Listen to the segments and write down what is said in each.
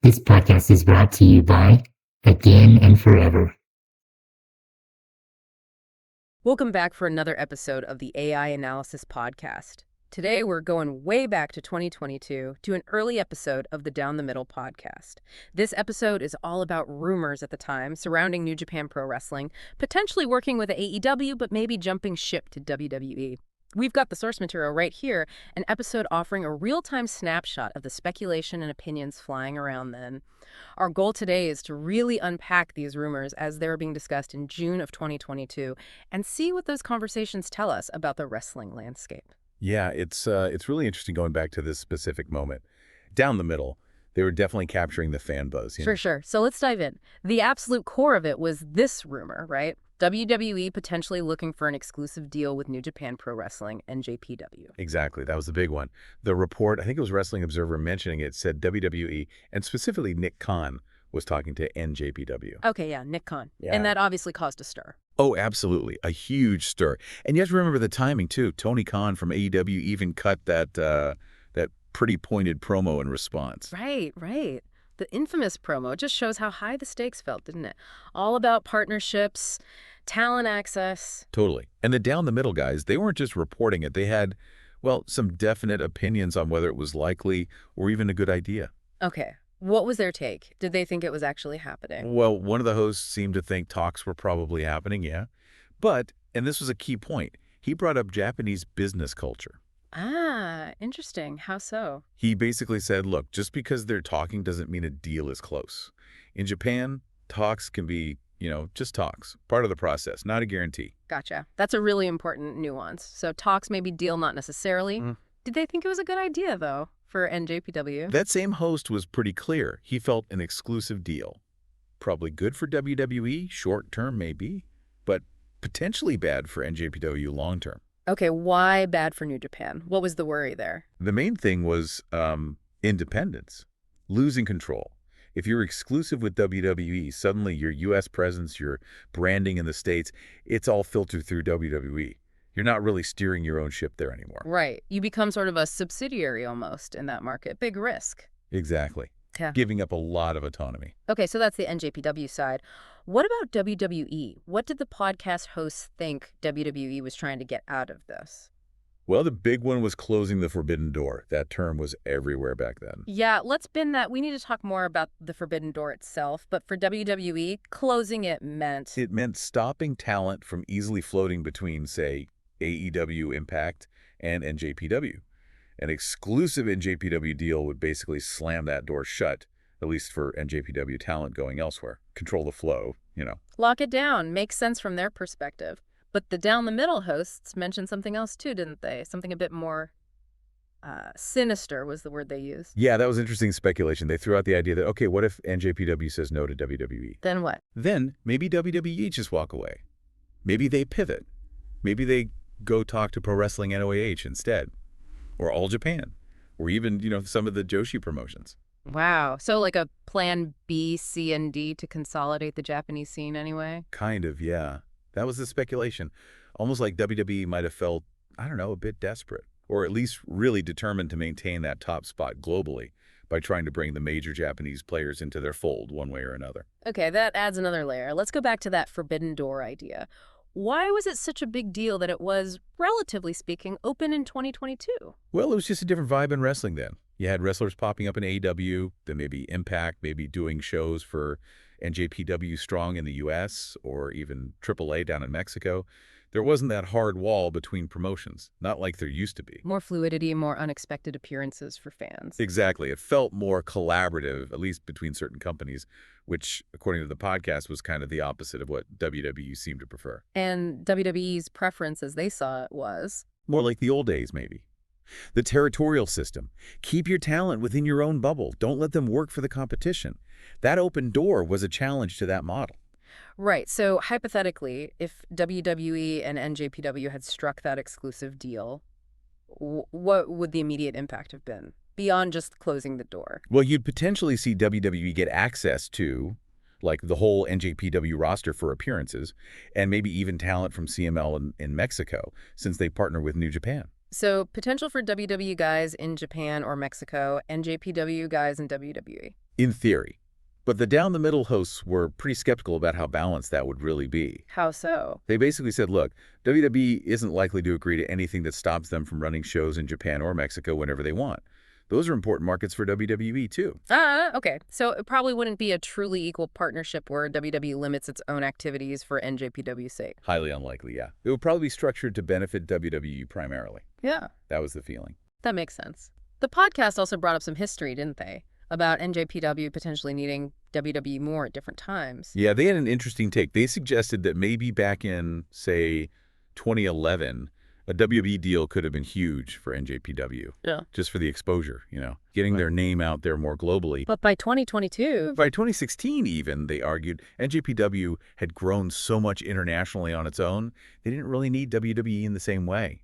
This podcast is brought to you by Again and Forever. Welcome back for another episode of the AI Analysis Podcast. Today, we're going way back to 2022 to an early episode of the Down the Middle podcast. This episode is all about rumors at the time surrounding New Japan Pro Wrestling, potentially working with AEW, but maybe jumping ship to WWE. We've got the source material right here, an episode offering a real-time snapshot of the speculation and opinions flying around then. Our goal today is to really unpack these rumors as they were being discussed in June of 2022 and see what those conversations tell us about the wrestling landscape. Yeah, it's really interesting going back to this specific moment. Down the middle, they were definitely capturing the fan buzz. Sure. So let's dive in. The absolute core of it was this rumor, right? WWE potentially looking for an exclusive deal with New Japan Pro Wrestling, NJPW. Exactly. That was the big one. The report, I think it was Wrestling Observer mentioning it, said WWE, and specifically Nick Khan, was talking to NJPW. Okay, yeah, Nick Khan. Yeah. And that obviously caused a stir. Oh, absolutely. A huge stir. And you have to remember the timing, too. Tony Khan from AEW even cut that pretty pointed promo in response. Right. The infamous promo just shows how high the stakes felt, didn't it? All about partnerships, talent access. Totally. And the down the middle guys, they weren't just reporting it. They had, well, some definite opinions on whether it was likely or even a good idea. Okay. What was their take? Did they think it was actually happening? Well, one of the hosts seemed to think talks were probably happening, yeah. But, and this was a key point, he brought up Japanese business culture. Ah, interesting. How so? He basically said, look, just because they're talking doesn't mean a deal is close. In Japan, talks can be, just talks. Part of the process, not a guarantee. Gotcha. That's a really important nuance. So talks maybe deal, not necessarily. Did they think it was a good idea, though, for NJPW? That same host was pretty clear. He felt an exclusive deal. Probably good for WWE, short term maybe, but potentially bad for NJPW long term. Okay, why bad for New Japan? What was the worry there? The main thing was independence, losing control. If you're exclusive with WWE, suddenly your U.S. presence, your branding in the States, it's all filtered through WWE. You're not really steering your own ship there anymore. Right. You become sort of a subsidiary almost in that market. Big risk. Exactly. Yeah. Giving up a lot of autonomy. Okay, so that's the NJPW side. What about WWE? What did the podcast hosts think WWE was trying to get out of this? Well, the big one was closing the forbidden door. That term was everywhere back then. Yeah, let's bin that. We need to talk more about the forbidden door itself. But for WWE, closing it meant... It meant stopping talent from easily floating between, say, AEW Impact and NJPW. An exclusive NJPW deal would basically slam that door shut, at least for NJPW talent going elsewhere. Control the flow, Lock it down. Makes sense from their perspective. But the down-the-middle hosts mentioned something else too, didn't they? Something a bit more sinister was the word they used. Yeah, that was interesting speculation. They threw out the idea that, okay, what if NJPW says no to WWE? Then what? Then maybe WWE just walk away. Maybe they pivot. Maybe they go talk to Pro Wrestling NOAH instead. Or All Japan, or even, some of the Joshi promotions. Wow. So like a plan B, C, and D to consolidate the Japanese scene anyway? Kind of, yeah. That was the speculation. Almost like WWE might have felt, a bit desperate, or at least really determined to maintain that top spot globally by trying to bring the major Japanese players into their fold one way or another. Okay, that adds another layer. Let's go back to that forbidden door idea. Why was it such a big deal that it was, relatively speaking, open in 2022? Well, it was just a different vibe in wrestling then. You had wrestlers popping up in AEW, then maybe Impact, maybe doing shows for NJPW Strong in the U.S. or even AAA down in Mexico. There wasn't that hard wall between promotions, not like there used to be. More fluidity, more unexpected appearances for fans. Exactly. It felt more collaborative, at least between certain companies, which, according to the podcast, was kind of the opposite of what WWE seemed to prefer. And WWE's preference, as they saw it, was? More like the old days, maybe. The territorial system. Keep your talent within your own bubble. Don't let them work for the competition. That open door was a challenge to that model. Right. So hypothetically, if WWE and NJPW had struck that exclusive deal, what would the immediate impact have been beyond just closing the door? Well, you'd potentially see WWE get access to, like, the whole NJPW roster for appearances, and maybe even talent from CML in Mexico, since they partner with New Japan. So potential for WWE guys in Japan or Mexico, NJPW guys in WWE. in theory. But the down-the-middle hosts were pretty skeptical about how balanced that would really be. How so? They basically said, look, WWE isn't likely to agree to anything that stops them from running shows in Japan or Mexico whenever they want. Those are important markets for WWE, too. Okay. So it probably wouldn't be a truly equal partnership where WWE limits its own activities for NJPW's sake. Highly unlikely, yeah. It would probably be structured to benefit WWE primarily. Yeah. That was the feeling. That makes sense. The podcast also brought up some history, didn't they? About NJPW potentially needing WWE more at different times. Yeah, they had an interesting take. They suggested that maybe back in, say, 2011, a WWE deal could have been huge for NJPW. Yeah. Just for the exposure, getting their name out there more globally. But by 2022... By 2016 even, they argued, NJPW had grown so much internationally on its own, they didn't really need WWE in the same way.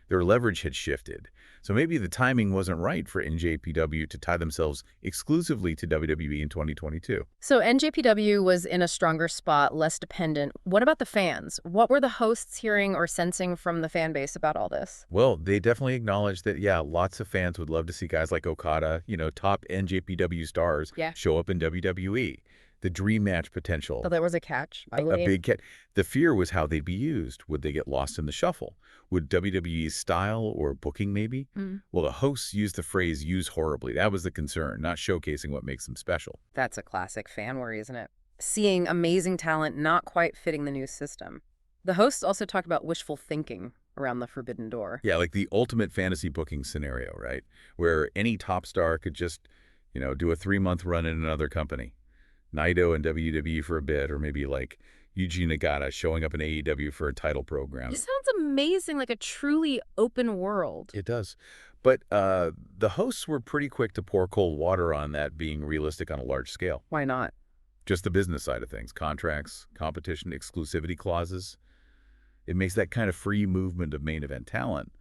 Their leverage had shifted. So maybe the timing wasn't right for NJPW to tie themselves exclusively to WWE in 2022. So NJPW was in a stronger spot, less dependent. What about the fans? What were the hosts hearing or sensing from the fan base about all this? Well, they definitely acknowledged that, yeah, lots of fans would love to see guys like Okada, top NJPW stars, show up in WWE. The dream match potential. So there was a catch. A big catch. The fear was how they'd be used. Would they get lost in the shuffle? Would WWE's style or booking maybe? Well, the hosts used the phrase use horribly. That was the concern, not showcasing what makes them special. That's a classic fan worry, isn't it? Seeing amazing talent not quite fitting the new system. The hosts also talk about wishful thinking around the forbidden door. Yeah, like the ultimate fantasy booking scenario, right? Where any top star could just, do a 3-month run in another company. Naito and WWE for a bit, or maybe like Yuji Nagata showing up in AEW for a title program. It sounds amazing, like a truly open world. It does. But the hosts were pretty quick to pour cold water on that being realistic on a large scale. Why not? Just the business side of things. Contracts, competition, exclusivity clauses. It makes that kind of free movement of main event talent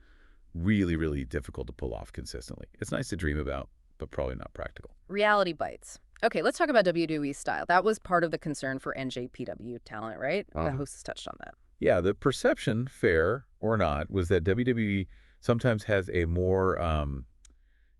really, really difficult to pull off consistently. It's nice to dream about, but probably not practical. Reality bites. Okay, let's talk about WWE's style. That was part of the concern for NJPW talent, right? The hosts touched on that. Yeah, the perception, fair or not, was that WWE sometimes has a more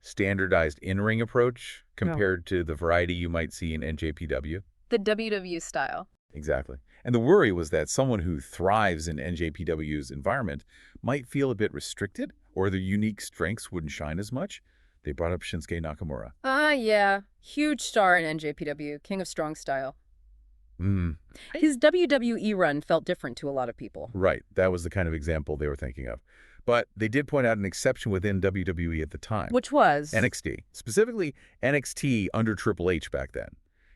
standardized in-ring approach compared to the variety you might see in NJPW. The WWE style. Exactly. And the worry was that someone who thrives in NJPW's environment might feel a bit restricted, or their unique strengths wouldn't shine as much. They brought up Shinsuke Nakamura. Yeah. Huge star in NJPW, king of strong style. His WWE run felt different to a lot of people. Right. That was the kind of example they were thinking of. But they did point out an exception within WWE at the time. Which was? NXT. Specifically, NXT under Triple H back then.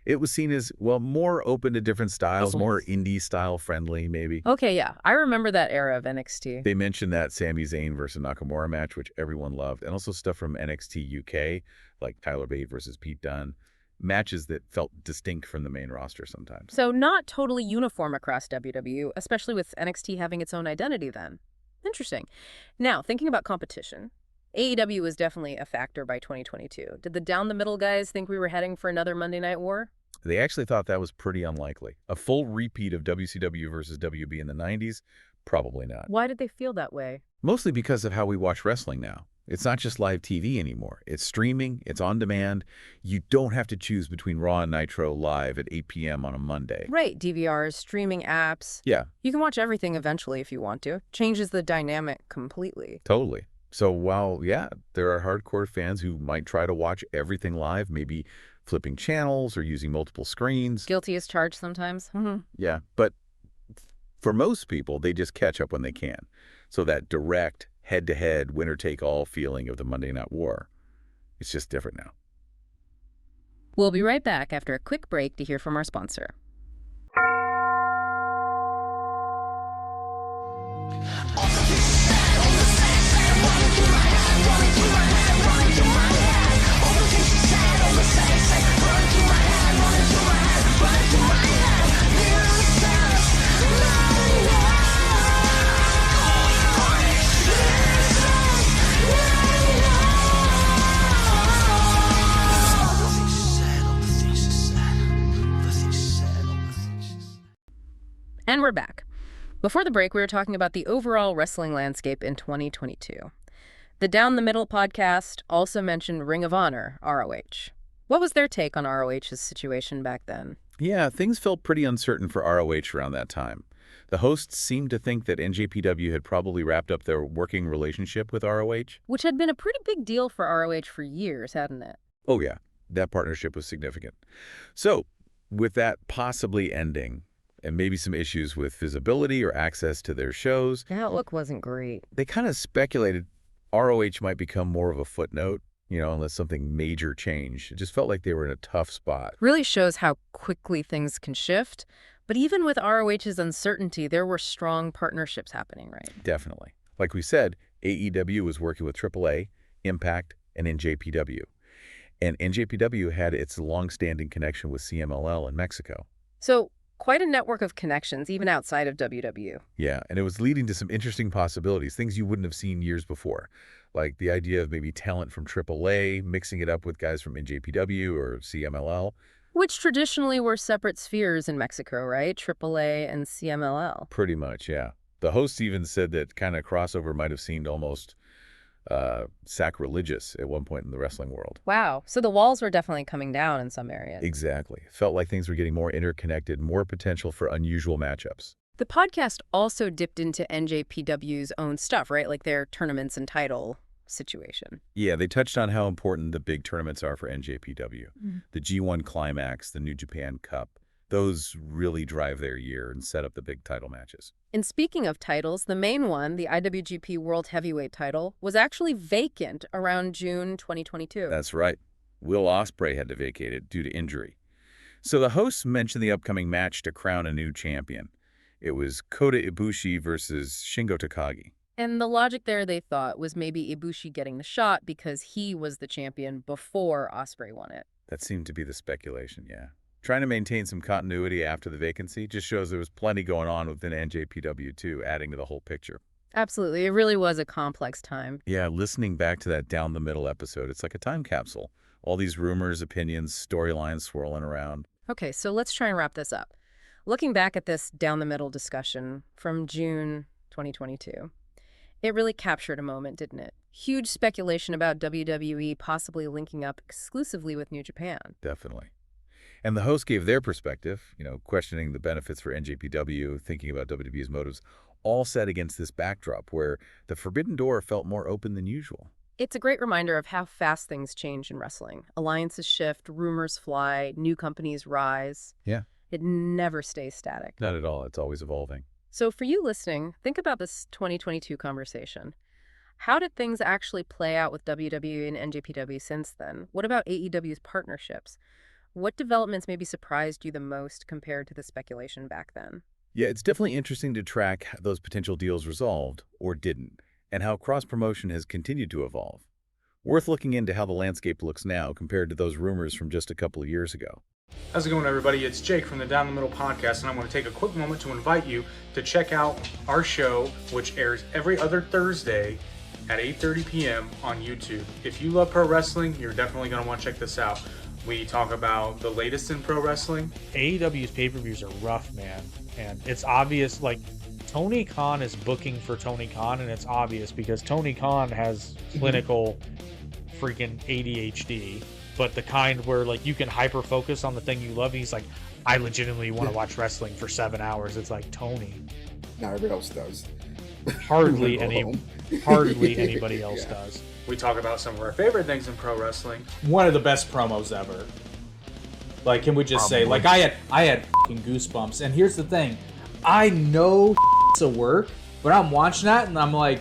It was seen as, well, more open to different styles, more indie style friendly, maybe. Okay, yeah. I remember that era of NXT. They mentioned that Sami Zayn versus Nakamura match, which everyone loved, and also stuff from NXT UK, like Tyler Bate versus Pete Dunne. Matches that felt distinct from the main roster sometimes. So not totally uniform across WWE, especially with NXT having its own identity then. Interesting. Now, thinking about competition, AEW was definitely a factor by 2022. Did the down-the-middle guys think we were heading for another Monday Night War? They actually thought that was pretty unlikely. A full repeat of WCW versus WB in the 90s? Probably not. Why did they feel that way? Mostly because of how we watch wrestling now. It's not just live TV anymore. It's streaming. It's on demand. You don't have to choose between Raw and Nitro live at 8 p.m. on a Monday. Right. DVRs, streaming apps. Yeah. You can watch everything eventually if you want to. Changes the dynamic completely. Totally. So while, yeah, there are hardcore fans who might try to watch everything live, maybe flipping channels or using multiple screens. Guilty as charged sometimes. Yeah, but for most people, they just catch up when they can. So that direct, head-to-head, winner-take-all feeling of the Monday Night War, it's just different now. We'll be right back after a quick break to hear from our sponsor. And we're back. Before the break, we were talking about the overall wrestling landscape in 2022. The Down the Middle podcast also mentioned Ring of Honor, ROH. What was their take on ROH's situation back then? Yeah, things felt pretty uncertain for ROH around that time. The hosts seemed to think that NJPW had probably wrapped up their working relationship with ROH. Which had been a pretty big deal for ROH for years, hadn't it? Oh yeah, that partnership was significant. So, with that possibly ending, and maybe some issues with visibility or access to their shows, The outlook wasn't great. they kind of speculated ROH might become more of a footnote, unless something major changed. It just felt like they were in a tough spot. Really shows how quickly things can shift. But even with ROH's uncertainty, there were strong partnerships happening, right? Definitely. Like we said, AEW was working with AAA, Impact, and NJPW. And NJPW had its long-standing connection with CMLL in Mexico. So quite a network of connections, even outside of WW. Yeah, and it was leading to some interesting possibilities, things you wouldn't have seen years before, like the idea of maybe talent from AAA, mixing it up with guys from NJPW or CMLL. Which traditionally were separate spheres in Mexico, right? AAA and CMLL. Pretty much, yeah. The hosts even said that kind of crossover might have seemed almost sacrilegious at one point in the wrestling world. Wow. So the walls were definitely coming down in some areas. Exactly. Felt like things were getting more interconnected, more potential for unusual matchups. The podcast also dipped into NJPW's own stuff, right? Like their tournaments and title situation. Yeah, they touched on how important the big tournaments are for NJPW. The G1 Climax, the New Japan Cup. Those really drive their year and set up the big title matches. And speaking of titles, the main one, the IWGP World Heavyweight title, was actually vacant around June 2022. That's right. Will Ospreay had to vacate it due to injury. So the hosts mentioned the upcoming match to crown a new champion. It was Kota Ibushi versus Shingo Takagi. And the logic there, they thought, was maybe Ibushi getting the shot because he was the champion before Ospreay won it. That seemed to be the speculation, yeah. Trying to maintain some continuity after the vacancy just shows there was plenty going on within NJPW too, adding to the whole picture. Absolutely. It really was a complex time. Yeah, listening back to that down the middle episode, it's like a time capsule. All these rumors, opinions, storylines swirling around. Okay, so let's try and wrap this up. Looking back at this down the middle discussion from June 2022, it really captured a moment, didn't it? Huge speculation about WWE possibly linking up exclusively with New Japan. Definitely. And the hosts gave their perspective, questioning the benefits for NJPW, thinking about WWE's motives, all set against this backdrop where the forbidden door felt more open than usual. It's a great reminder of how fast things change in wrestling. Alliances shift, rumors fly, new companies rise. Yeah. It never stays static. Not at all. It's always evolving. So for you listening, think about this 2022 conversation. How did things actually play out with WWE and NJPW since then? What about AEW's partnerships? What developments maybe surprised you the most compared to the speculation back then? Yeah, it's definitely interesting to track how those potential deals resolved, or didn't, and how cross-promotion has continued to evolve. Worth looking into how the landscape looks now compared to those rumors from just a couple of years ago. How's it going, everybody? It's Jake from the Down the Middle podcast, and I want to take a quick moment to invite you to check out our show, which airs every other Thursday at 8:30 p.m. on YouTube. If you love pro wrestling, you're definitely going to want to check this out. We talk about the latest in pro wrestling. AEW's pay-per-views are rough, man. And it's obvious, like, Tony Khan is booking for Tony Khan, and it's obvious because Tony Khan has clinical freaking ADHD, but the kind where, like, you can hyper-focus on the thing you love. And he's like, I legitimately want to watch wrestling for 7 hours. It's like, Tony. Not everybody else does. Hardly anybody else does. We talk about some of our favorite things in pro wrestling. One of the best promos ever. Like, can we just say, like, I had fucking goosebumps. And here's the thing, I know it's a work, but I'm watching that and I'm like,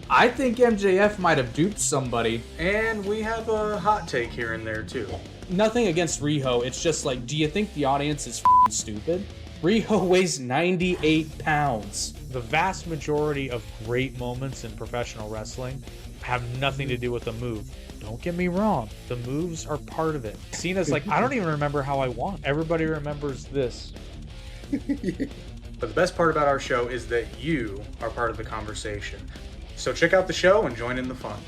I think MJF might have duped somebody. And we have a hot take here and there, too. Nothing against Riho. It's just like, do you think the audience is fucking stupid? Riho weighs 98 pounds. The vast majority of great moments in professional wrestling have nothing to do with the move. Don't get me wrong, the moves are part of it. Cena's like, I don't even remember how I won. Everybody remembers this. But the best part about our show is that you are part of the conversation. So check out the show and join in the fun.